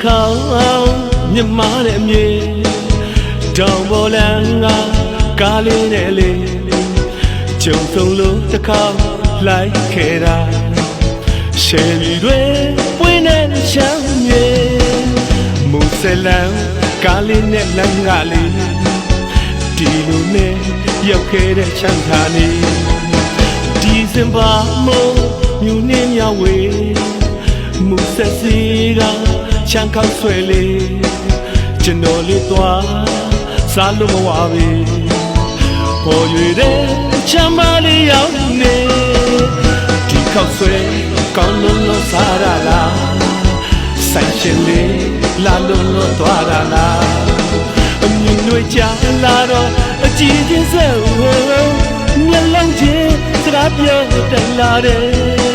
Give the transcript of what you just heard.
ခေါင်းမြမတဲ့မြေတောင်ပေါ်လန်းကကားလေးနဲ့လေကြုံဆုံးလို့တစ်ခေါက်လိုက်ခဲ့တာရှယ်ရီတွေပွင့်တဲ့ချမ်းမြေမူဆလန်ကားလေးနဲ့လမ်းကလေးဒီလိုနဲ့ရောက်ခဲ့တဲ့ချမ်းသာနေဒီစင်ပါမို့မြူနေမြဝေမူဆက်စီကချမ်းကောက်ဆွဲလေးကျွန်တော်လေးသွားစားလို့မဝပြီပေါ်ရွေတဲ့ချမ်းမလေးရောက်နေဒီကောက်ဆွဲကောင်းလို့စားရလားဆိုင်ရှင်လေးလာလို့သွားရလားအမြင်တွေကြားလာတော့အကြည့်ချင်းစဲမျက်လုံးချင်းစကားပြောတတ်လာတယ်